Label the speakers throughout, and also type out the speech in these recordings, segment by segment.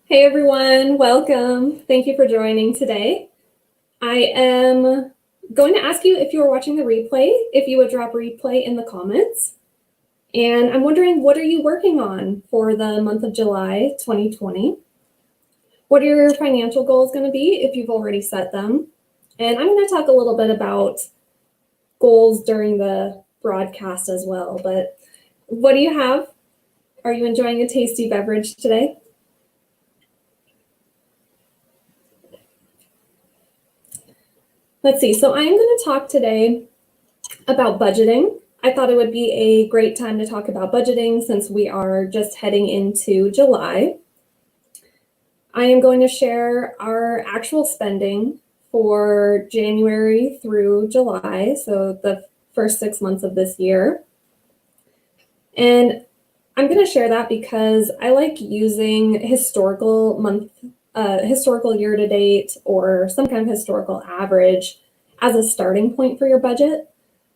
Speaker 1: Hey everyone, welcome. Thank you for joining today. I am going to ask you if you are watching the replay, if you would drop replay in the comments. And I'm wondering, what are you working on for the month of July 2020? What are your financial goals going to be if you've already set them? And I'm going to talk a little bit about goals during the broadcast as well. But what do you have? Are you enjoying a tasty beverage today? Let's see. So I'm going to talk today about budgeting. I thought it would be a great time to talk about budgeting since we are just heading into July. I am going to share our actual spending for January through July, so the first 6 months of this year. And I'm going to share that because I like using historical year to date or some kind of historical average as a starting point for your budget,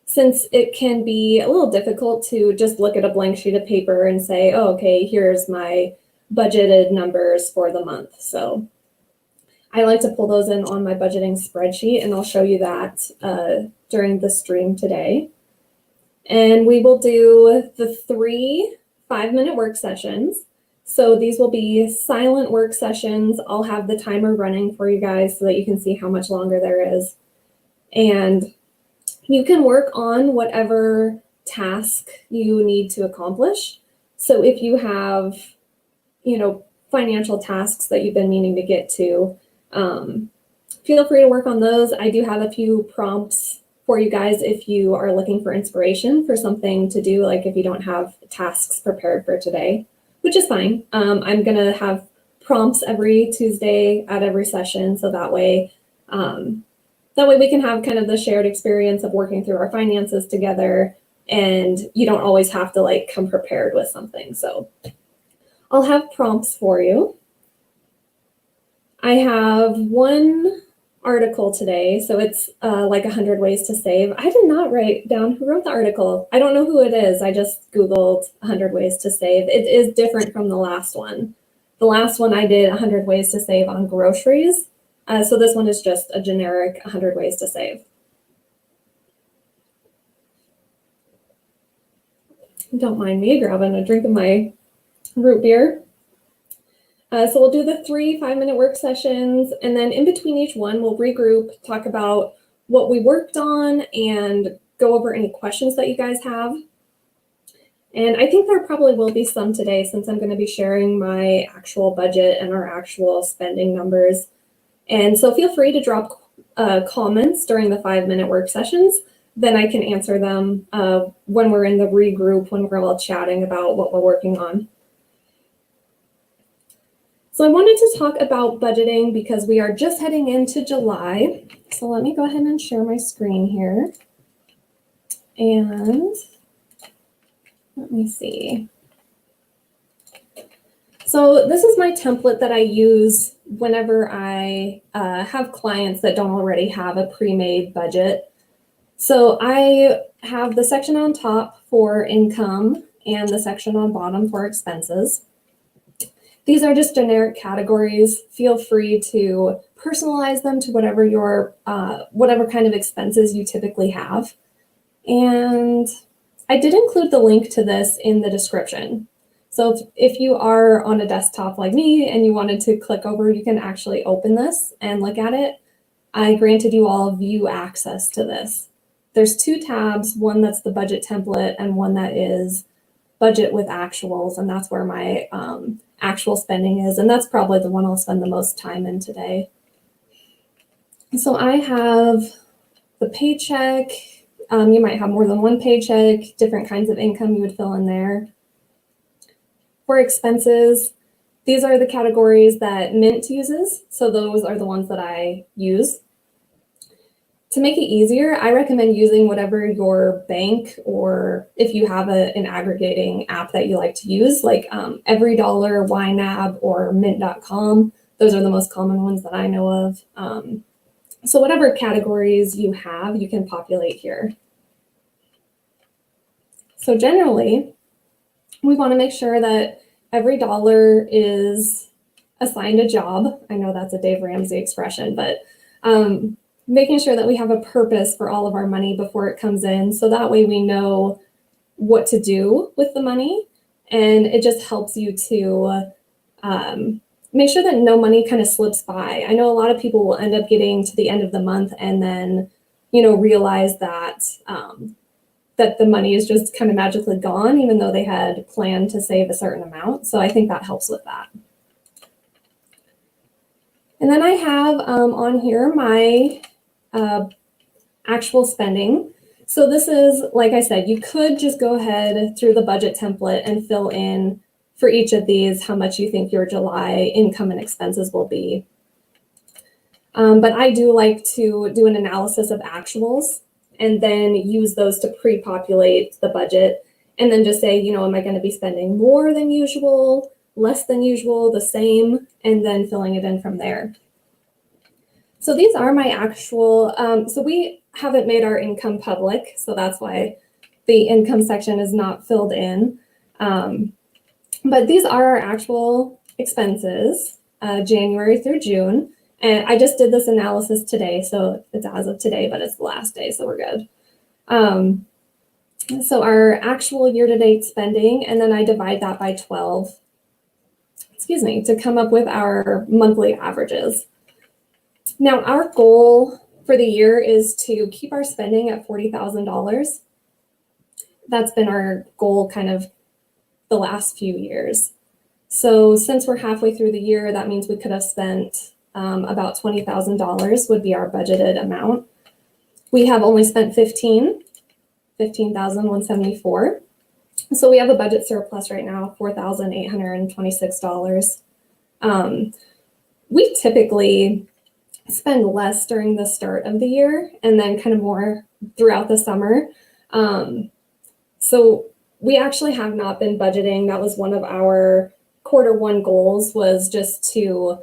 Speaker 1: since it can be a little difficult to just look at a blank sheet of paper and say, oh, okay, here's my budgeted numbers for the month. So I like to pull those in on my budgeting spreadsheet, and I'll show you that during the stream today. And we will do the 3 5-minute work sessions. So these will be silent work sessions. I'll have the timer running for you guys so that you can see how much longer there is. And you can work on whatever task you need to accomplish. So if you have, financial tasks that you've been meaning to get to, feel free to work on those. I do have a few prompts for you guys if you are looking for inspiration for something to do, like if you don't have tasks prepared for today, which is fine. I'm going to have prompts every Tuesday at every session, so that way we can have kind of the shared experience of working through our finances together, and you don't always have to come prepared with something. So I'll have prompts for you. I have one article today, so it's 100 ways to save. I did not write down who wrote the article. I don't know who it is. I just Googled 100 ways to save. It is different from the last one. The last one I did 100 ways to save on groceries. So this one is just a generic 100 ways to save. Don't mind me grabbing a drink of my root beer. So we'll do the 3 5-minute work sessions, and then in between each one, we'll regroup, talk about what we worked on, and go over any questions that you guys have. And I think there probably will be some today since I'm going to be sharing my actual budget and our actual spending numbers. And so feel free to drop comments during the 5-minute work sessions. Then I can answer them when we're in the regroup, when we're all chatting about what we're working on. So I wanted to talk about budgeting because we are just heading into July. So let me go ahead and share my screen here. And let me see. So this is my template that I use whenever I have clients that don't already have a pre-made budget. So I have the section on top for income and the section on bottom for expenses. These are just generic categories. Feel free to personalize them to whatever kind of expenses you typically have. And I did include the link to this in the description. So if you are on a desktop like me and you wanted to click over, you can actually open this and look at it. I granted you all view access to this. There's 2 tabs, one that's the budget template and one that is budget with actuals, and that's where my actual spending is, and that's probably the one I'll spend the most time in today. So I have the paycheck. You might have more than one paycheck, different kinds of income you would fill in there. For expenses, these are the categories that Mint uses, so those are the ones that I use. To make it easier, I recommend using whatever your bank, or if you have an aggregating app that you like to use, like EveryDollar, YNAB, or Mint.com. Those are the most common ones that I know of. So whatever categories you have, you can populate here. So generally, we want to make sure that every dollar is assigned a job. I know that's a Dave Ramsey expression, but making sure that we have a purpose for all of our money before it comes in. So that way we know what to do with the money. And it just helps you to make sure that no money kind of slips by. I know a lot of people will end up getting to the end of the month and then, realize that that the money is just kind of magically gone, even though they had planned to save a certain amount. So I think that helps with that. And then I have on here my actual spending. So this is, like I said, you could just go ahead through the budget template and fill in for each of these how much you think your July income and expenses will be. But I do like to do an analysis of actuals and then use those to pre-populate the budget and then just say, am I going to be spending more than usual, less than usual, the same, and then filling it in from there. So these are my actual, so we haven't made our income public, so that's why the income section is not filled in. But these are our actual expenses, January through June. And I just did this analysis today, so it's as of today, but it's the last day, so we're good. So our actual year-to-date spending, and then I divide that by 12, to come up with our monthly averages. Now, our goal for the year is to keep our spending at $40,000. That's been our goal kind of the last few years. So since we're halfway through the year, that means we could have spent about $20,000 would be our budgeted amount. We have only spent $15,174. So we have a budget surplus right now, $4,826. We typically spend less during the start of the year and then kind of more throughout the summer. So we actually have not been budgeting. That was one of our Q1 goals, was just to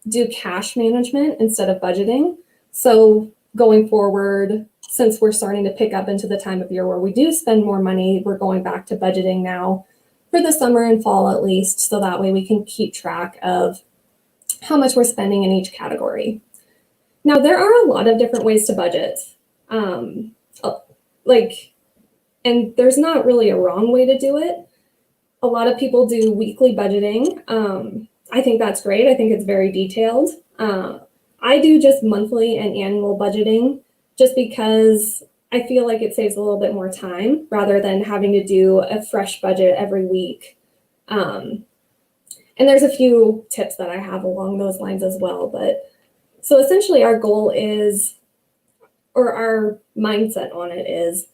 Speaker 1: do cash management instead of budgeting. So going forward, since we're starting to pick up into the time of year where we do spend more money, we're going back to budgeting now for the summer and fall at least, so that way we can keep track of how much we're spending in each category. Now, there are a lot of different ways to budget. And there's not really a wrong way to do it. A lot of people do weekly budgeting. I think that's great. I think it's very detailed. I do just monthly and annual budgeting just because I feel like it saves a little bit more time rather than having to do a fresh budget every week. And there's a few tips that I have along those lines as well. But so essentially our goal is, or our mindset on it is,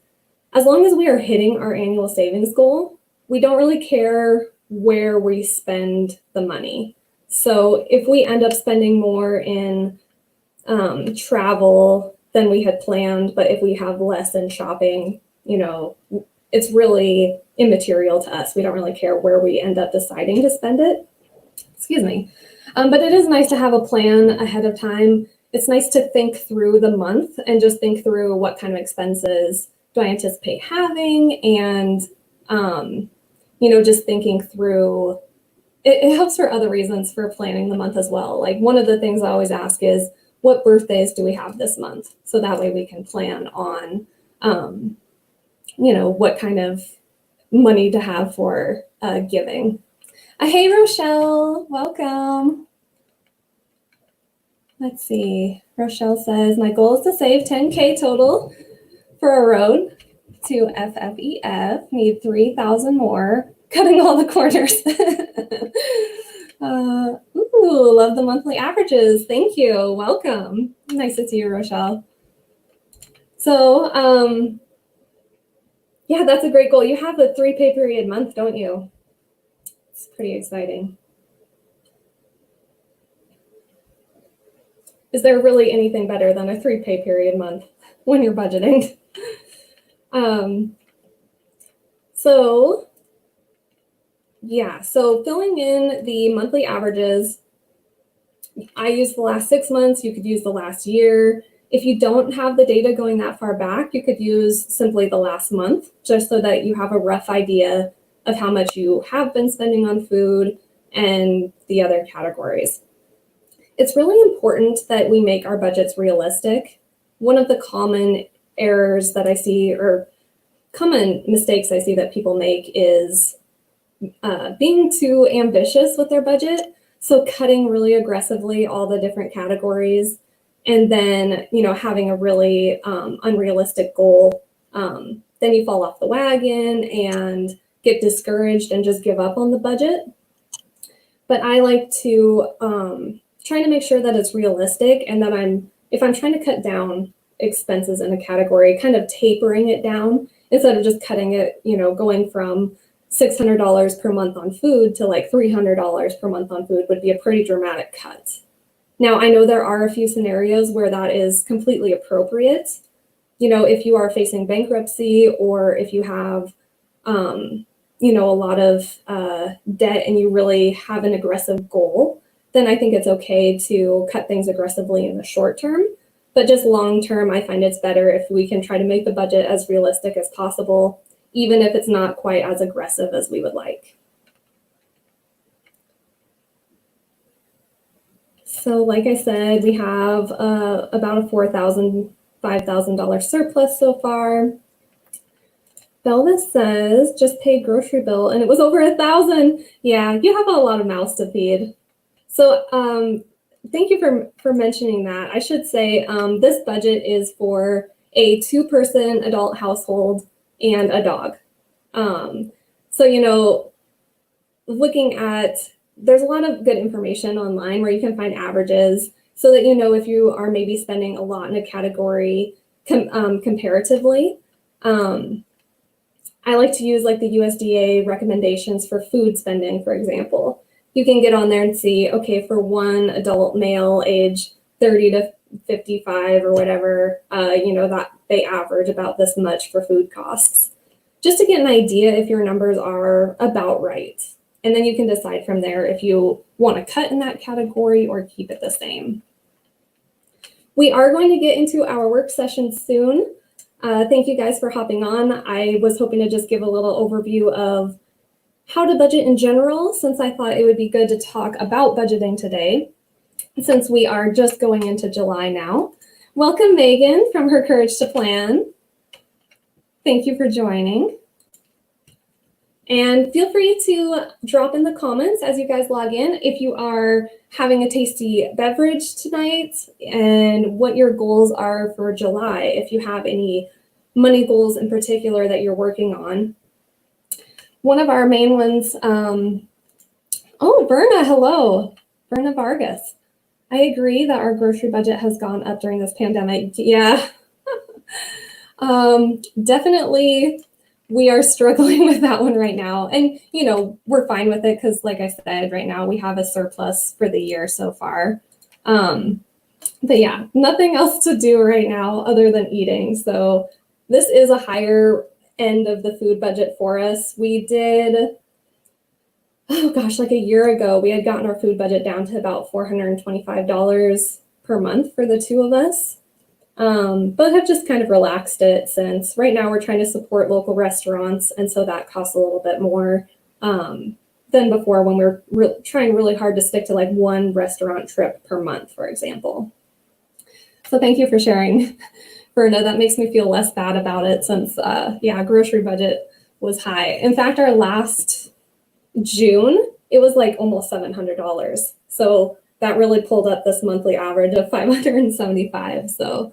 Speaker 1: as long as we are hitting our annual savings goal, we don't really care where we spend the money. So if we end up spending more in travel than we had planned, but if we have less in shopping, it's really immaterial to us. We don't really care where we end up deciding to spend it. But it is nice to have a plan ahead of time. It's nice to think through the month and just think through what kind of expenses do I anticipate having, and just thinking through. It helps for other reasons for planning the month as well. Like, one of the things I always ask is, what birthdays do we have this month? So that way we can plan on, what kind of money to have for giving. Hey, Rochelle, welcome. Let's see. Rochelle says, my goal is to save 10K total for a road to FFEF. Need 3,000 more. Cutting all the corners. Love the monthly averages. Thank you. Welcome. Nice to see you, Rochelle. So, yeah, that's a great goal. You have a 3 pay period month, don't you? It's pretty exciting. Is there really anything better than a 3 pay period month when you're budgeting? So filling in the monthly averages, I use the last 6 months. You could use the last year. If you don't have the data going that far back, you could use simply the last month, just so that you have a rough idea of how much you have been spending on food and the other categories. It's really important that we make our budgets realistic. One of the common errors that I see, or common mistakes I see that people make, is being too ambitious with their budget. So cutting really aggressively all the different categories, and then, having a really unrealistic goal. Then you fall off the wagon and get discouraged and just give up on the budget. But I like to try to make sure that it's realistic, and that if I'm trying to cut down expenses in a category, kind of tapering it down instead of just cutting it, going from $600 per month on food to like $300 per month on food would be a pretty dramatic cut. Now, I know there are a few scenarios where that is completely appropriate. If you are facing bankruptcy, or if you have, a lot of debt and you really have an aggressive goal, then I think it's okay to cut things aggressively in the short term. But just long term, I find it's better if we can try to make the budget as realistic as possible, even if it's not quite as aggressive as we would like. So like I said, we have about a $4,000, $5,000 surplus so far. Belva says, just paid grocery bill and it was over 1,000. Yeah, you have a lot of mouths to feed. So thank you for mentioning that. I should say this budget is for a 2-person adult household and a dog. So, looking at, there's a lot of good information online where you can find averages so that if you are maybe spending a lot in a category comparatively. I like to use like the USDA recommendations for food spending, for example. You can get on there and see, okay, for one adult male age 30 to 55 or whatever, that they average about this much for food costs. Just to get an idea if your numbers are about right. And then you can decide from there if you want to cut in that category or keep it the same. We are going to get into our work session soon. Thank you guys for hopping on. I was hoping to just give a little overview of how to budget in general, since I thought it would be good to talk about budgeting today, since we are just going into July now. Welcome, Megan from Her Courage to Plan. Thank you for joining. And feel free to drop in the comments as you guys log in if you are having a tasty beverage tonight and what your goals are for July, if you have any money goals in particular that you're working on. One of our main ones, oh, Verna, hello, Verna Vargas. I agree that our grocery budget has gone up during this pandemic. Yeah, definitely. We are struggling with that one right now. And, we're fine with it because, like I said, right now we have a surplus for the year so far. But yeah, nothing else to do right now other than eating. So this is a higher end of the food budget for us. We did, like a year ago, we had gotten our food budget down to about $425 per month for the two of us. But have just kind of relaxed it since right now we're trying to support local restaurants. And so that costs a little bit more than before when we were trying really hard to stick to like one restaurant trip per month, for example. So thank you for sharing, Verna. That makes me feel less bad about it since, grocery budget was high. In fact, our last June, it was like almost $700. So that really pulled up this monthly average of $575. So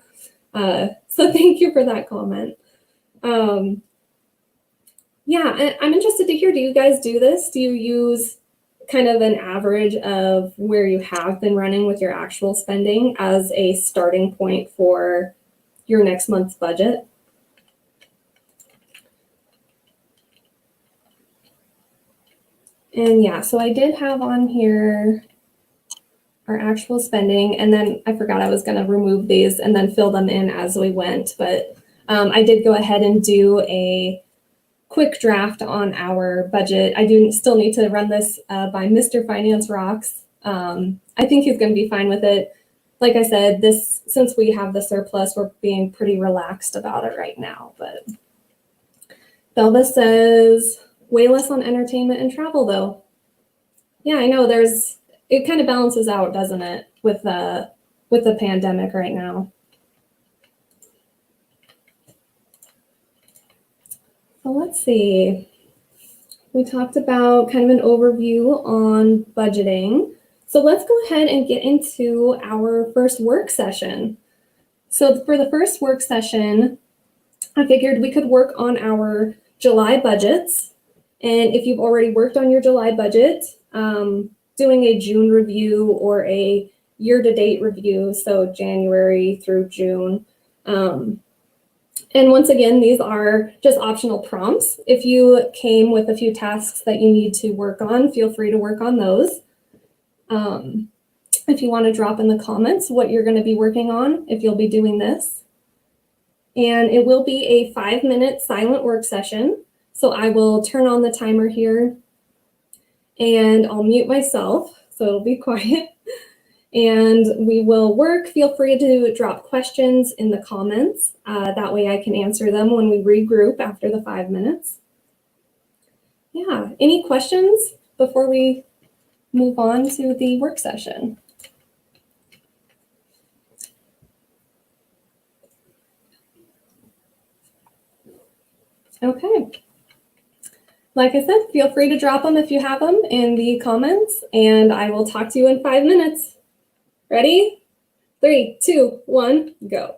Speaker 1: thank you for that comment. I'm interested to hear, do you guys do this? Do you use kind of an average of where you have been running with your actual spending as a starting point for your next month's budget? And yeah, so I did have on here our actual spending, and then I forgot I was going to remove these and then fill them in as we went, but I did go ahead and do a quick draft on our budget. I do still need to run this by Mr. Finance Rocks. I think he's going to be fine with it. Like I said, since we have the surplus, we're being pretty relaxed about it right now. But Belva says, way less on entertainment and travel though. Yeah, I know it kind of balances out, doesn't it, with the pandemic right now. So let's see. We talked about kind of an overview on budgeting. So let's go ahead and get into our first work session. So for the first work session, I figured we could work on our July budgets. And if you've already worked on your July budget, doing a June review or a year-to-date review, so January through June. And once again, these are just optional prompts. If you came with a few tasks that you need to work on, feel free to work on those. If you want to drop in the comments what you're going to be working on, if you'll be doing this. And it will be a 5-minute silent work session. So I will turn on the timer here and I'll mute myself so it'll be quiet. And we will work. Feel free to drop questions in the comments. That way I can answer them when we regroup after the 5 minutes. Yeah, any questions before we move on to the work session? Okay. Like I said, feel free to drop them if you have them in the comments, and I will talk to you in 5 minutes. Ready? 3, 2, 1, go.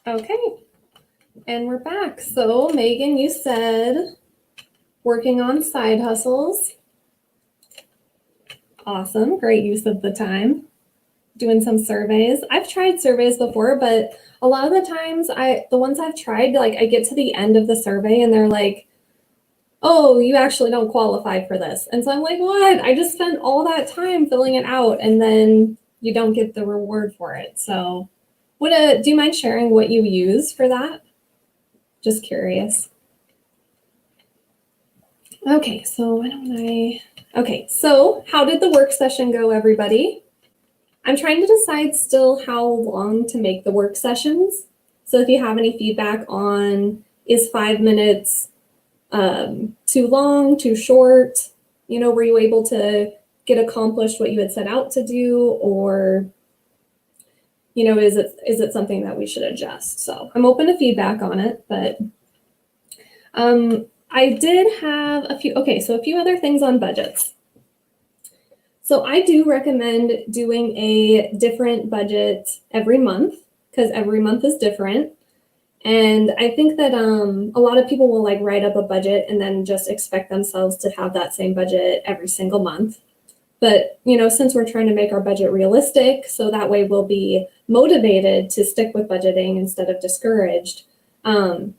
Speaker 1: Okay, and we're back. So Megan, you said working on side hustles. Awesome, great use of the time. Doing some surveys. I've tried surveys before, but a lot of the times the ones I've tried, like I get to the end of the survey and they're like, oh, you actually don't qualify for this. And so I'm like, what? I just spent all that time filling it out and then you don't get the reward for it. So do you mind sharing what you use for that? Just curious. Okay, so how did the work session go, everybody? I'm trying to decide still how long to make the work sessions. So if you have any feedback on, is 5 minutes too long, too short? You know, were you able to get accomplished what you had set out to do, or you know, is it something that we should adjust? So I'm open to feedback on it, but I did have a few other things on budgets. So I do recommend doing a different budget every month because every month is different. And I think that a lot of people will like write up a budget and then just expect themselves to have that same budget every single month. But, you know, since we're trying to make our budget realistic, so that way we'll be motivated to stick with budgeting instead of discouraged, you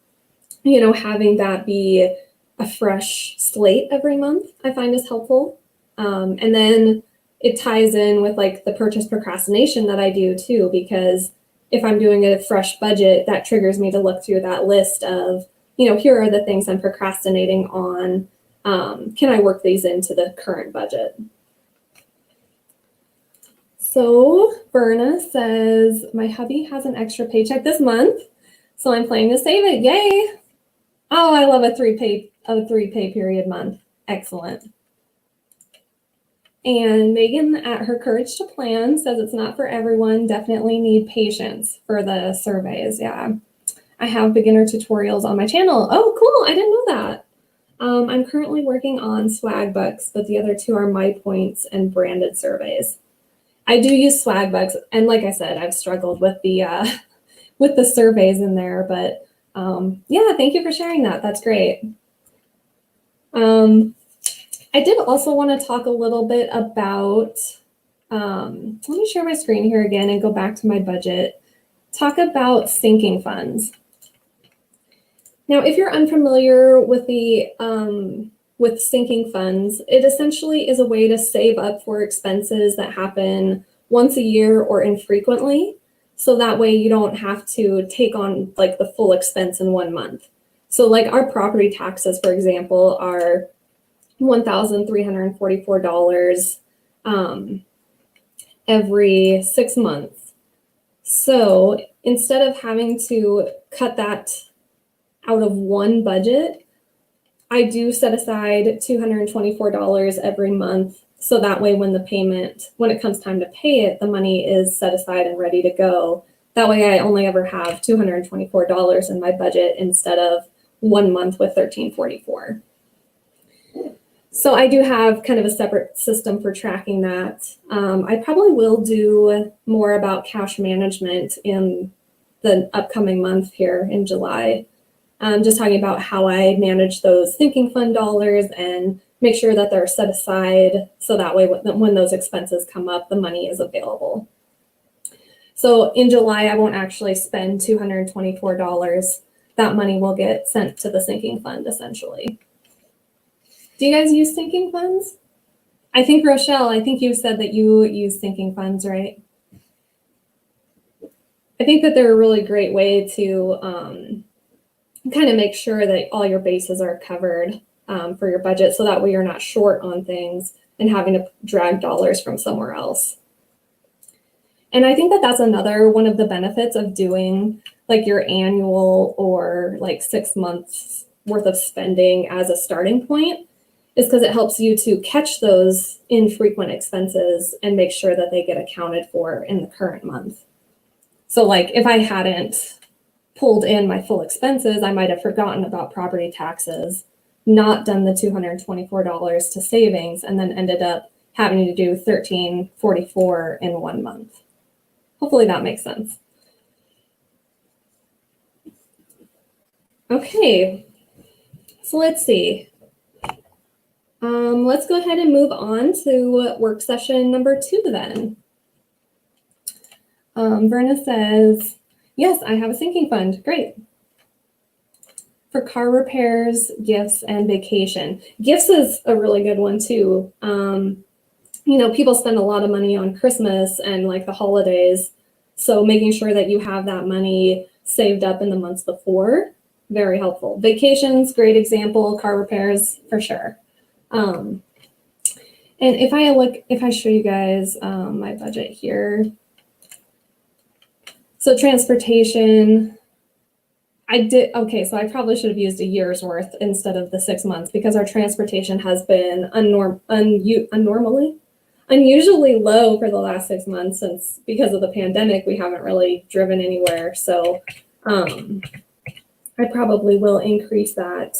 Speaker 1: know, having that be a fresh slate every month, I find is helpful. And then it ties in with like the purchase procrastination that I do too, because if I'm doing a fresh budget, that triggers me to look through that list of, you know, here are the things I'm procrastinating on. Can I work these into the current budget? So Berna says, my hubby has an extra paycheck this month, so I'm planning to save it. Yay! Oh, I love a three pay period month. Excellent. And Megan at Her Courage to Plan says it's not for everyone. Definitely need patience for the surveys. Yeah, I have beginner tutorials on my channel. Oh, cool! I didn't know that. I'm currently working on swag bucks, but the other two are my points and branded surveys. I do use swag bucks, and like I said, I've struggled with the surveys in there, but yeah, thank you for sharing that. That's great. I did also want to talk a little bit about, let me share my screen here again and go back to my budget. Talk about sinking funds. Now, if you're unfamiliar with with sinking funds, it essentially is a way to save up for expenses that happen once a year or infrequently. So that way you don't have to take on like the full expense in 1 month. So like our property taxes, for example, are $1,344 every 6 months. So instead of having to cut that out of one budget, I do set aside $224 every month. So that way when it comes time to pay it, the money is set aside and ready to go. That way I only ever have $224 in my budget instead of 1 month with $1,344. So I do have kind of a separate system for tracking that. I probably will do more about cash management in the upcoming month here in July. Just talking about how I manage those sinking fund dollars and make sure that they're set aside so that way when those expenses come up, the money is available. So in July, I won't actually spend $224. That money will get sent to the sinking fund essentially. Do you guys use sinking funds? I think, Rochelle, you said that you use sinking funds, right? I think that they're a really great way to kind of make sure that all your bases are covered for your budget, so that way you're not short on things and having to drag dollars from somewhere else. And I think that that's another one of the benefits of doing like your annual or like 6 months worth of spending as a starting point, is because it helps you to catch those infrequent expenses and make sure that they get accounted for in the current month. So like if I hadn't pulled in my full expenses, I might have forgotten about property taxes, not done the $224 to savings, and then ended up having to do $1,344 in 1 month. Hopefully that makes sense. Okay, so let's see. Let's go ahead and move on to work session number 2 then. Verna says, yes, I have a sinking fund. Great. For car repairs, gifts, and vacation. Gifts is a really good one too. People spend a lot of money on Christmas and like the holidays. So making sure that you have that money saved up in the months before, very helpful. Vacations, great example. Car repairs, for sure. And if I show you guys my budget here. So transportation, so I probably should have used a year's worth instead of the 6 months because our transportation has been unusually low for the last 6 months since because of the pandemic, we haven't really driven anywhere. So I probably will increase that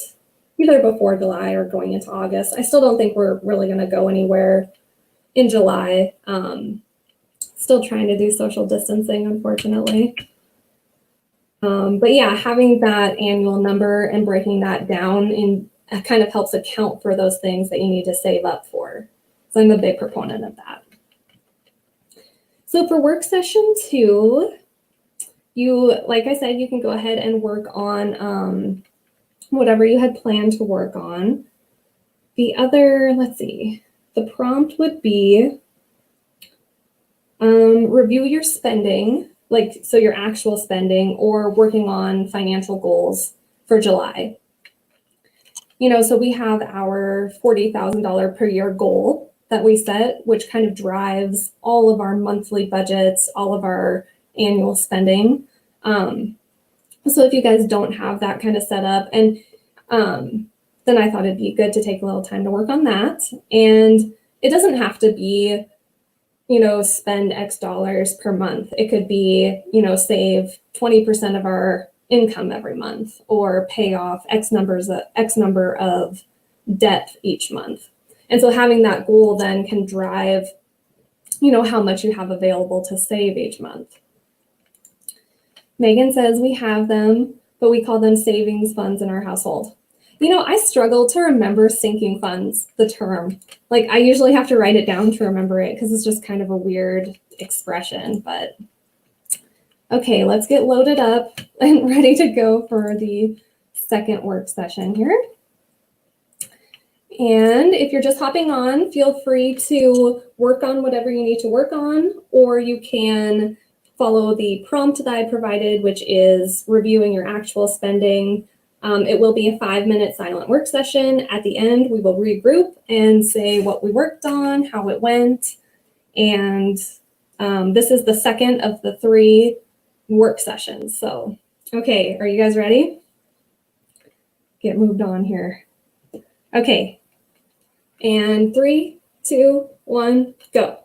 Speaker 1: either before July or going into August. I still don't think we're really going to go anywhere in July. Still trying to do social distancing, unfortunately. But yeah, having that annual number and breaking that down kind of helps account for those things that you need to save up for. So I'm a big proponent of that. So for work session 2, like I said, you can go ahead and work on whatever you had planned to work on. The prompt would be review your spending, so your actual spending or working on financial goals for July. So we have our $40,000 per year goal that we set, which kind of drives all of our monthly budgets, all of our annual spending. So if you guys don't have that kind of set up, and then I thought it'd be good to take a little time to work on that. And it doesn't have to be, spend X dollars per month. It could be, save 20% of our income every month or pay off X number of debt each month. And so having that goal then can drive, how much you have available to save each month. Megan says we have them, but we call them savings funds in our household. I struggle to remember sinking funds, the term. Like I usually have to write it down to remember it because it's just kind of a weird expression, but okay, let's get loaded up and ready to go for the second work session here. And if you're just hopping on, feel free to work on whatever you need to work on, or you can follow the prompt that I provided, which is reviewing your actual spending. It will be a 5-minute silent work session. At the end, we will regroup and say what we worked on, how it went. And this is the second of the 3 work sessions. So, okay, are you guys ready? Get moved on here. Okay. And 3, 2, 1, go.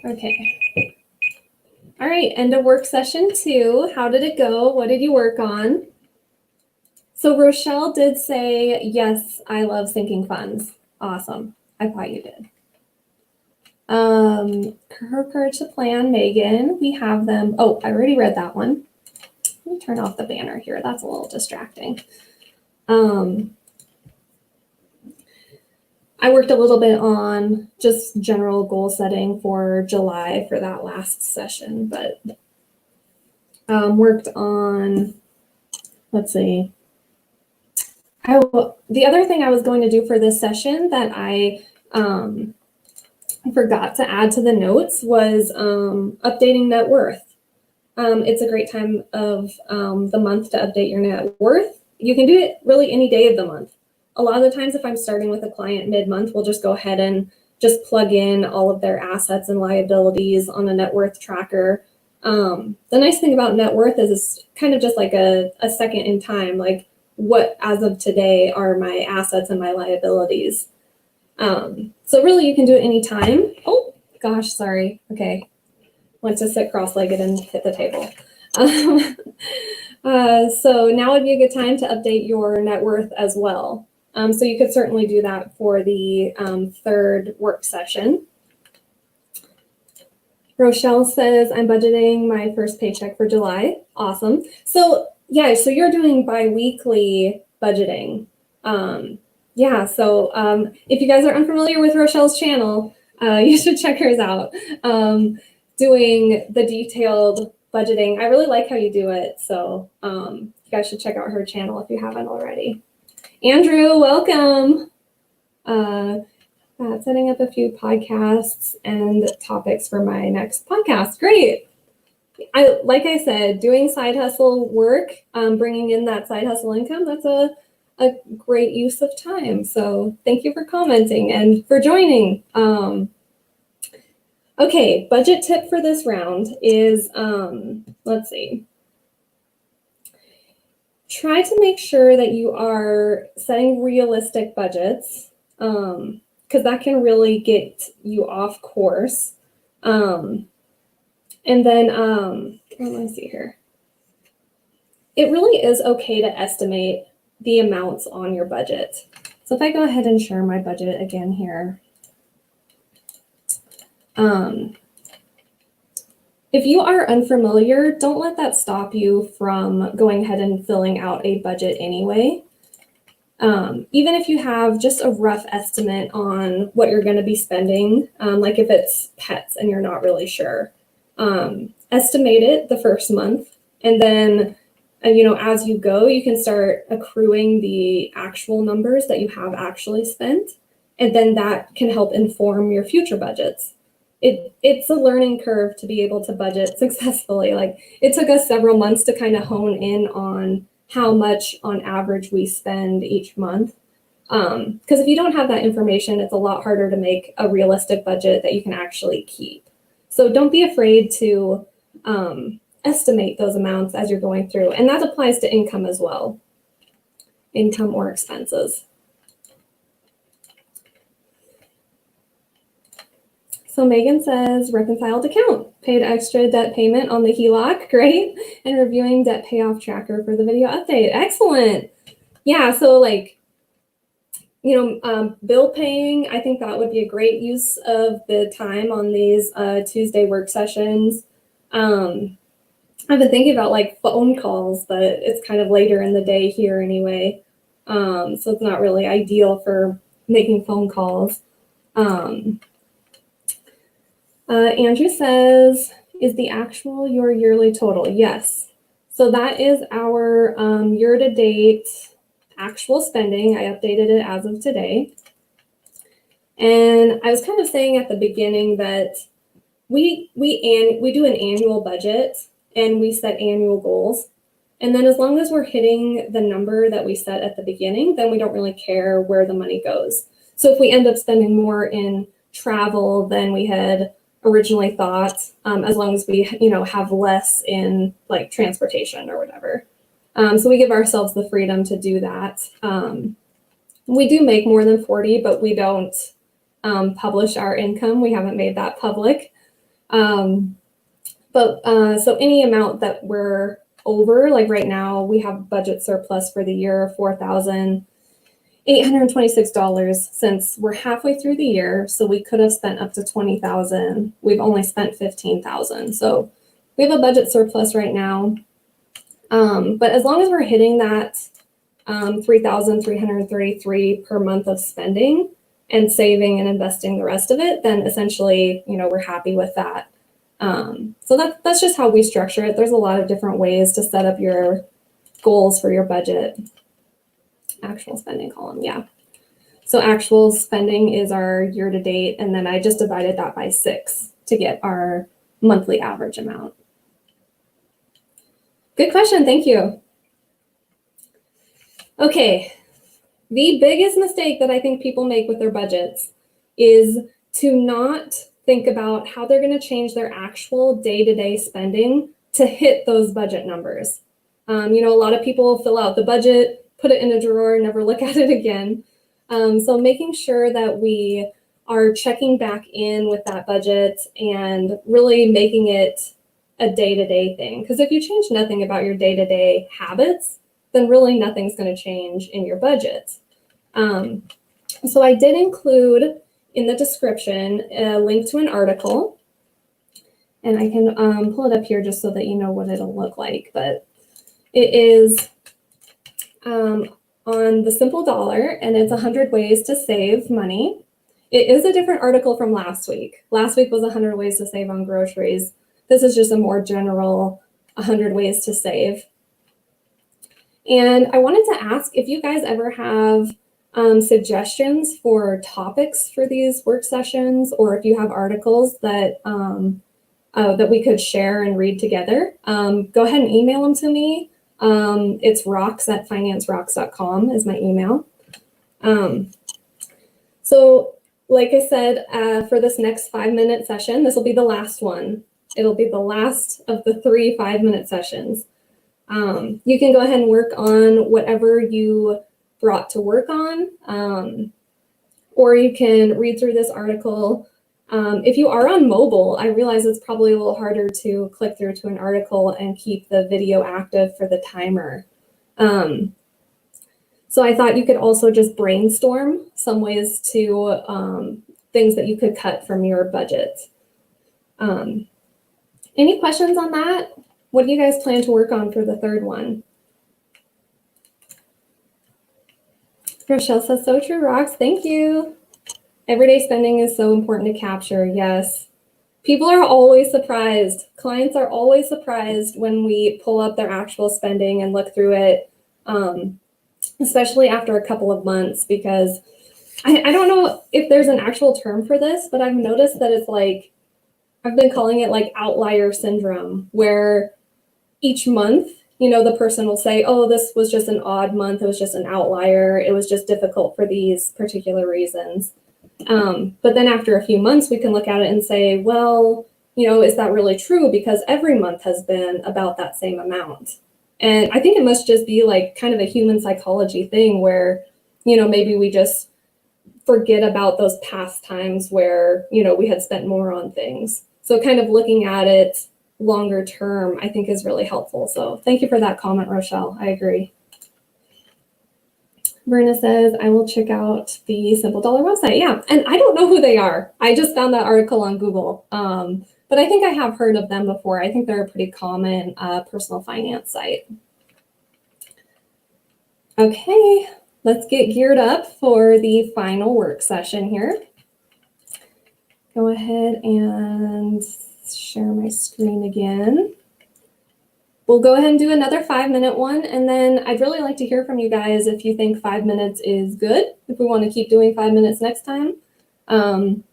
Speaker 1: Okay. All right, end of work session 2. How did it go? What did you work on? So Rochelle did say, yes, I love sinking funds. Awesome. I thought you did. Her courage to plan, Megan. We have them. Oh, I already read that one. Let me turn off the banner here. That's a little distracting. I worked a little bit on just general goal setting for July for that last session, but worked on, let's see. The other thing I was going to do for this session that I forgot to add to the notes was updating net worth. It's a great time of the month to update your net worth. You can do it really any day of the month. A lot of the times if I'm starting with a client mid-month, we'll just go ahead and just plug in all of their assets and liabilities on a net worth tracker. The nice thing about net worth is it's kind of just like a second in time, like what as of today are my assets and my liabilities. So really you can do it anytime. Oh gosh, sorry. Okay. Went to sit cross-legged and hit the table. So now would be a good time to update your net worth as well. So you could certainly do that for the third work session. Rochelle says, I'm budgeting my first paycheck for July. Awesome. So yeah, so you're doing bi-weekly budgeting. Yeah, so if you guys are unfamiliar with Rochelle's channel, you should check hers out. Doing the detailed budgeting. I really like how you do it. So you guys should check out her channel if you haven't already. Andrew, welcome. Setting up a few podcasts and topics for my next podcast. Great. Like I said, doing side hustle work, bringing in that side hustle income, that's a great use of time. So thank you for commenting and for joining. Okay, budget tip for this round is, let's see. Try to make sure that you are setting realistic budgets, because that can really get you off course. And then, let me see here. It really is okay to estimate the amounts on your budget. So if I go ahead and share my budget again here. If you are unfamiliar, don't let that stop you from going ahead and filling out a budget anyway. Even if you have just a rough estimate on what you're going to be spending, like if it's pets and you're not really sure, estimate it the first month, and then as you go, you can start accruing the actual numbers that you have actually spent, and then that can help inform your future budgets. It's a learning curve to be able to budget successfully. Like it took us several months to kind of hone in on how much on average we spend each month. Because if you don't have that information, it's a lot harder to make a realistic budget that you can actually keep. So don't be afraid to estimate those amounts as you're going through. And that applies to income as well, income or expenses. So Megan says, reconciled account, paid extra debt payment on the HELOC, great, and reviewing debt payoff tracker for the video update. Excellent. Yeah, so bill paying, I think that would be a great use of the time on these Tuesday work sessions. I've been thinking about like phone calls, but it's kind of later in the day here anyway. So it's not really ideal for making phone calls. Andrew says, is the actual your yearly total? Yes. So that is our year-to-date actual spending. I updated it as of today. And I was kind of saying at the beginning that we do an annual budget and we set annual goals. And then as long as we're hitting the number that we set at the beginning, then we don't really care where the money goes. So if we end up spending more in travel than we had originally thought, as long as we have less in like transportation or whatever. So we give ourselves the freedom to do that. We do make more than 40, but we don't publish our income. We haven't made that public. So any amount that we're over, like right now, we have budget surplus for the year of $4,826 since we're halfway through the year. So we could have spent up to $20,000. We've only spent $15,000. So we have a budget surplus right now. But as long as we're hitting that 3,333 per month of spending and saving and investing the rest of it, then essentially, we're happy with that. So that's just how we structure it. There's a lot of different ways to set up your goals for your budget. Actual spending column, yeah. So actual spending is our year to date, and then I just divided that by 6 to get our monthly average amount. Good question, thank you. Okay, the biggest mistake that I think people make with their budgets is to not think about how they're going to change their actual day-to-day spending to hit those budget numbers. A lot of people fill out the budget, put it in a drawer, never look at it again. So making sure that we are checking back in with that budget and really making it a day-to-day thing. Because if you change nothing about your day-to-day habits, then really nothing's going to change in your budget. So I did include in the description a link to an article, and I can pull it up here just so that you know what it'll look like. But it is on the simple dollar, and it's 100 ways to save money. It is a different article from last week. Last week was 100 ways to save on groceries. This is just a more general 100 ways to save. And I wanted to ask if you guys ever have suggestions for topics for these work sessions, or if you have articles that that we could share and read together. Go ahead and email them to me. It's rocks@financerocks.com is my email. So like I said, for this next 5-minute session, this will be the last one. It'll be the last of the 3 5-minute sessions. You can go ahead and work on whatever you brought to work on, or you can read through this article. If you are on mobile, I realize it's probably a little harder to click through to an article and keep the video active for the timer. So I thought you could also just brainstorm some ways to things that you could cut from your budget. Any questions on that? What do you guys plan to work on for the third one? Rochelle says, so true, Rox. Thank you. Everyday spending is so important to capture. Yes. People are always surprised. Clients are always surprised when we pull up their actual spending and look through it, especially after a couple of months, because I don't know if there's an actual term for this, but I've noticed that it's like, I've been calling it like outlier syndrome, where each month, the person will say, oh, this was just an odd month. It was just an outlier. It was just difficult for these particular reasons. But then after a few months, we can look at it and say, well, is that really true? Because every month has been about that same amount. And I think it must just be like kind of a human psychology thing where, maybe we just forget about those past times where, we had spent more on things. So kind of looking at it longer term, I think is really helpful. So thank you for that comment, Rochelle. I agree. Verna says, I will check out the Simple Dollar website. Yeah, and I don't know who they are. I just found that article on Google, but I think I have heard of them before. I think they're a pretty common personal finance site. Okay, let's get geared up for the final work session here. Go ahead and share my screen again. We'll go ahead and do another 5-minute one, and then I'd really like to hear from you guys if you think 5 minutes is good, if we want to keep doing 5 minutes next time. I'm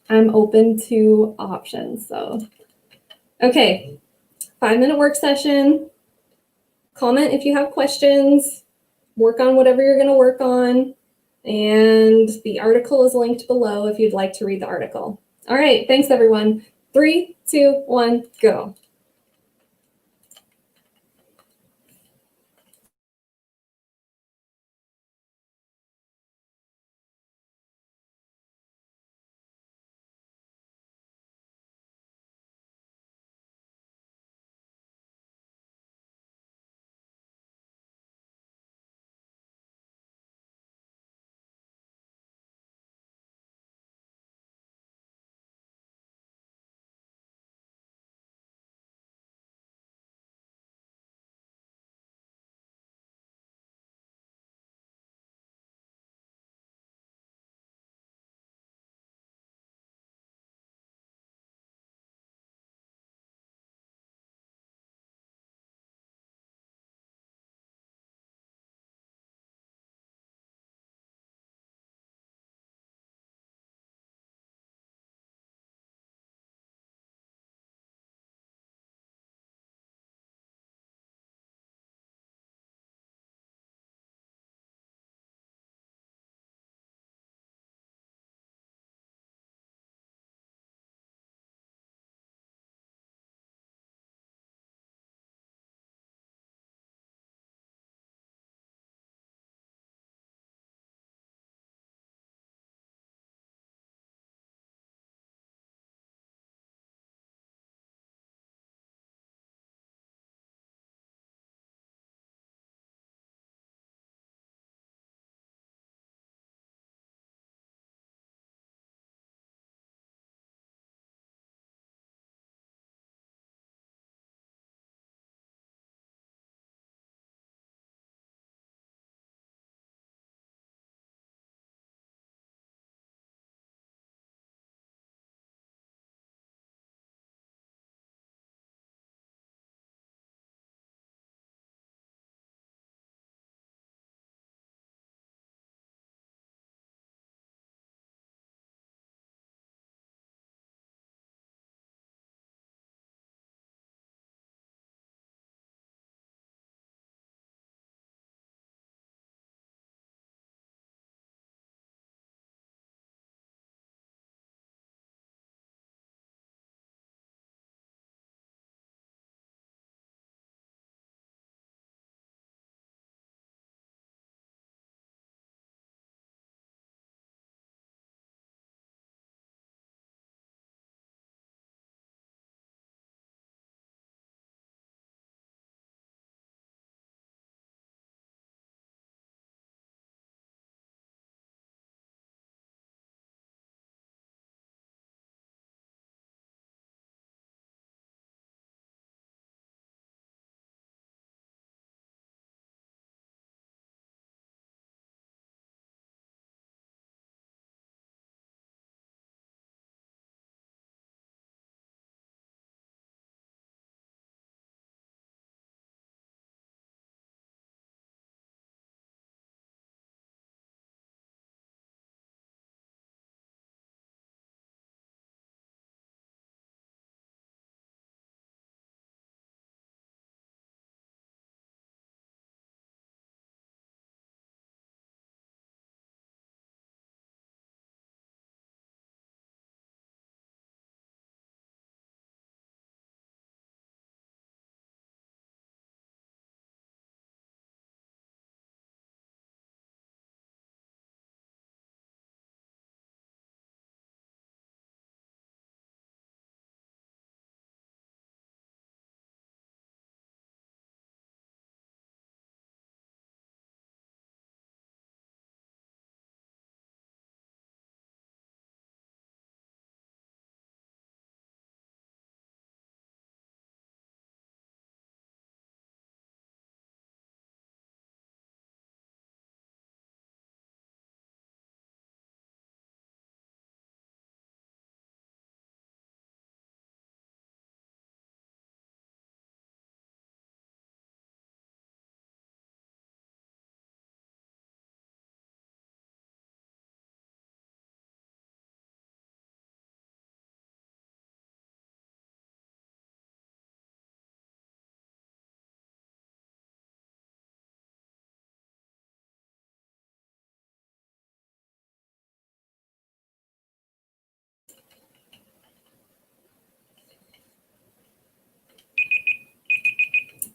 Speaker 1: open to options. So, okay, 5-minute work session. Comment if you have questions, work on whatever you're going to work on, and the article is linked below if you'd like to read the article. All right, thanks everyone. 3, 2, 1, go.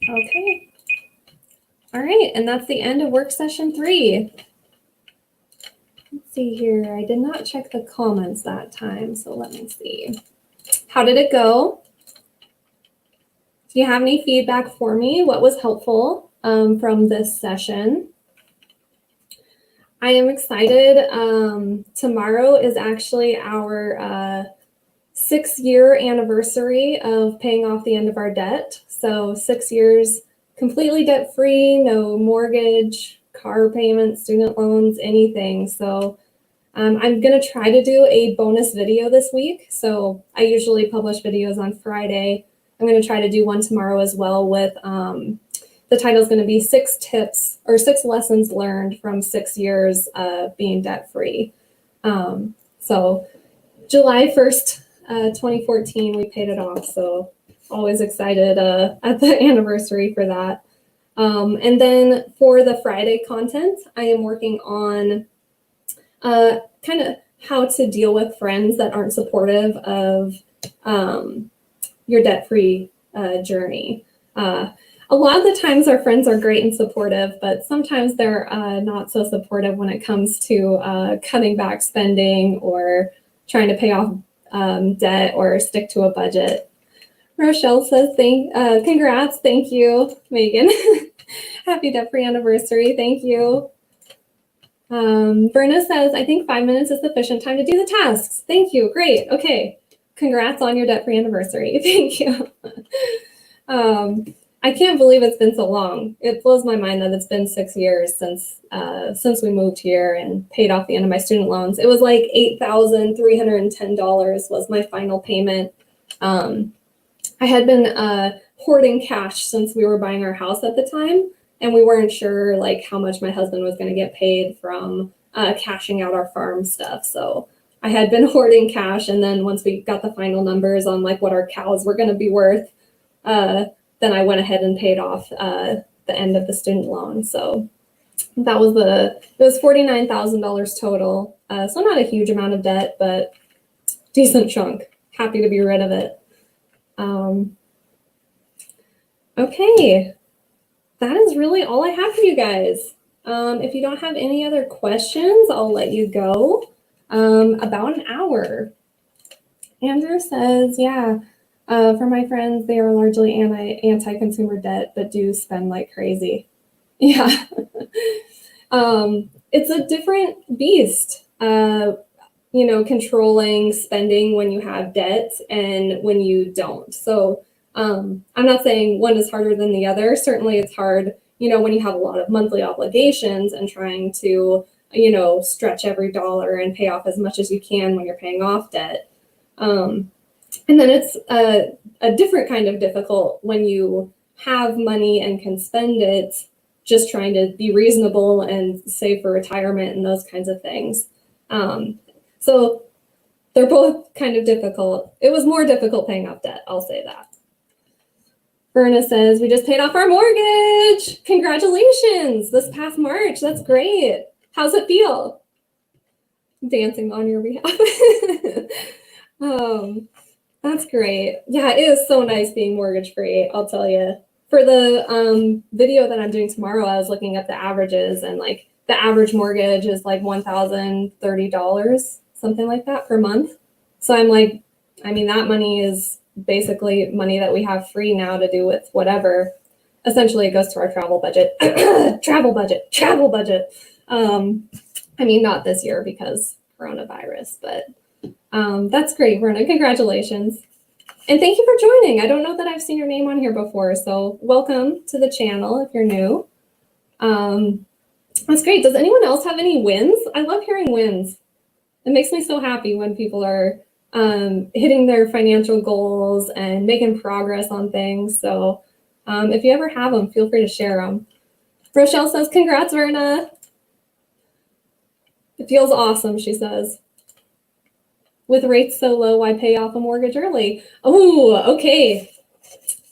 Speaker 1: Okay. All right, and that's the end of work session 3. Let's see here. I did not check the comments that time, so let me see. How did it go? Do you have any feedback for me? What was helpful from this session? I am excited. Tomorrow is actually our 6-year anniversary of paying off the end of our debt. So 6 years completely debt-free, no mortgage, car payments, student loans, anything. So I'm going to try to do a bonus video this week. So I usually publish videos on Friday. I'm going to try to do one tomorrow as well with the title is going to be 6 tips or 6 lessons learned from 6 years of being debt-free. So July 1st, 2014, we paid it off. So always excited at the anniversary for that. And then for the Friday content, I am working on kind of how to deal with friends that aren't supportive of your debt-free journey. A lot of the times our friends are great and supportive, but sometimes they're not so supportive when it comes to cutting back spending or trying to pay off debt or stick to a budget. Rochelle says, congrats, thank you, Megan. Happy debt-free anniversary, thank you. Verna says, I think 5 minutes is sufficient time to do the tasks. Thank you, great, okay. Congrats on your debt-free anniversary, thank you. I can't believe it's been so long. It blows my mind that it's been 6 years since we moved here and paid off the end of my student loans. It was like $8,310 was my final payment. I had been hoarding cash since we were buying our house at the time, and we weren't sure like how much my husband was going to get paid from cashing out our farm stuff. So I had been hoarding cash, and then once we got the final numbers on like what our cows were going to be worth, then I went ahead and paid off the end of the student loan. So that was it was $49,000 total. So not a huge amount of debt, but decent chunk. Happy to be rid of it. Okay, that is really all I have for you guys. If you don't have any other questions, I'll let you go. About an hour. Andrew says, yeah, for my friends, they are largely anti-consumer debt, but do spend like crazy. Yeah. It's a different beast, controlling spending when you have debt and when you don't. So I'm not saying one is harder than the other. Certainly it's hard, when you have a lot of monthly obligations and trying to, stretch every dollar and pay off as much as you can when you're paying off debt. And then it's a different kind of difficult when you have money and can spend it, just trying to be reasonable and save for retirement and those kinds of things. So they're both kind of difficult. It was more difficult paying off debt, I'll say that. Verna says, we just paid off our mortgage. Congratulations, this past March, that's great. How's it feel? Dancing on your behalf. That's great. Yeah, it is so nice being mortgage free, I'll tell you. For the video that I'm doing tomorrow, I was looking at the averages, and like the average mortgage is like $1,030, something like that per month. So I'm like, that money is basically money that we have free now to do with whatever. Essentially, it goes to our travel budget. Travel budget. Not this year because coronavirus, but that's great, Verna. Congratulations. And thank you for joining. I don't know that I've seen your name on here before, so welcome to the channel if you're new. That's great. Does anyone else have any wins? I love hearing wins. It makes me so happy when people are hitting their financial goals and making progress on things. So if you ever have them, feel free to share them. Rochelle says, congrats, Verna. It feels awesome, she says. With rates so low, why pay off a mortgage early? Oh, okay.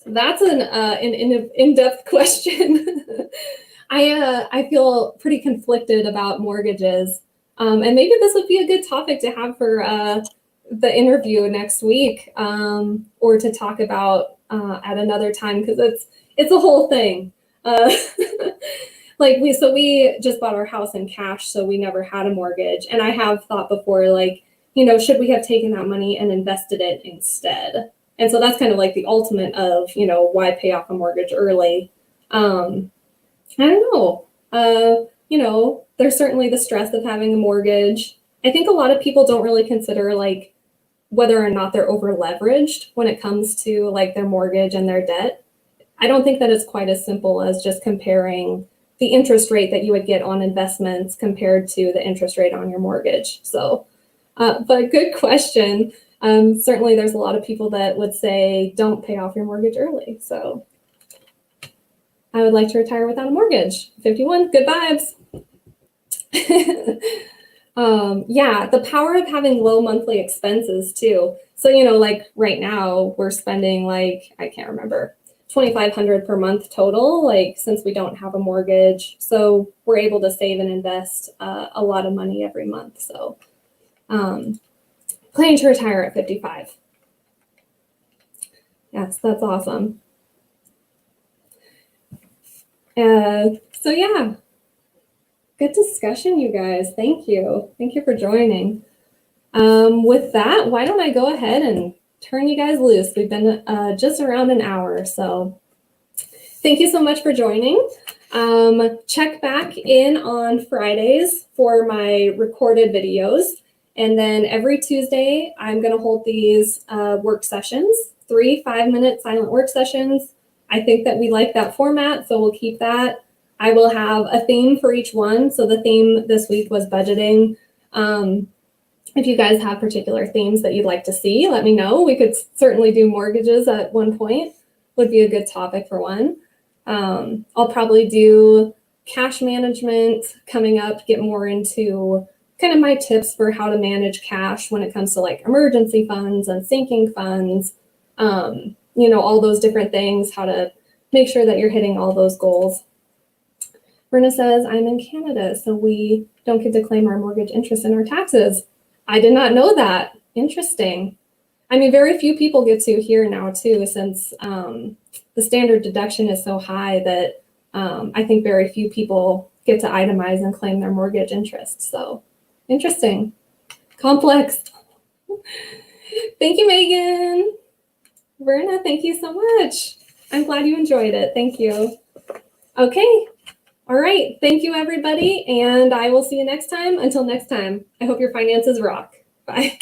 Speaker 1: That's an in-depth question. I feel pretty conflicted about mortgages. And maybe this would be a good topic to have for the interview next week, or to talk about at another time, because it's a whole thing. Like we just bought our house in cash, so we never had a mortgage. And I have thought before, like, should we have taken that money and invested it instead? And so that's kind of like the ultimate of, why pay off a mortgage early. I don't know. There's certainly the stress of having a mortgage. I think a lot of people don't really consider like whether or not they're over leveraged when it comes to like their mortgage and their debt. I don't think that it's quite as simple as just comparing the interest rate that you would get on investments compared to the interest rate on your mortgage. So, but good question. Certainly there's a lot of people that would say, don't pay off your mortgage early. So I would like to retire without a mortgage. 51, good vibes. Yeah, the power of having low monthly expenses too. So, like right now we're spending like, I can't remember, $2,500 per month total, like since we don't have a mortgage. So we're able to save and invest a lot of money every month. So planning to retire at 55. Yes, that's awesome. So yeah, good discussion, you guys. Thank you. Thank you for joining. With that, why don't I go ahead and turn you guys loose? We've been just around an hour, so thank you so much for joining. Check back in on Fridays for my recorded videos. And then every Tuesday, I'm going to hold these work sessions, 3 5-minute silent work sessions. I think that we like that format, so we'll keep that. I will have a theme for each one. So the theme this week was budgeting. If you guys have particular themes that you'd like to see, let me know. We could certainly do mortgages at one point, would be a good topic for one. I'll probably do cash management coming up, get more into kind of my tips for how to manage cash when it comes to like emergency funds and sinking funds, all those different things, how to make sure that you're hitting all those goals. Brenna says, I'm in Canada, so we don't get to claim our mortgage interest in our taxes. I did not know that. Interesting. I mean, very few people get to here now too, since the standard deduction is so high that I think very few people get to itemize and claim their mortgage interest. So interesting. Complex. Thank you, Megan. Verna, thank you so much. I'm glad you enjoyed it. Thank you. Okay. All right. Thank you, everybody. And I will see you next time. Until next time, I hope your finances rock. Bye.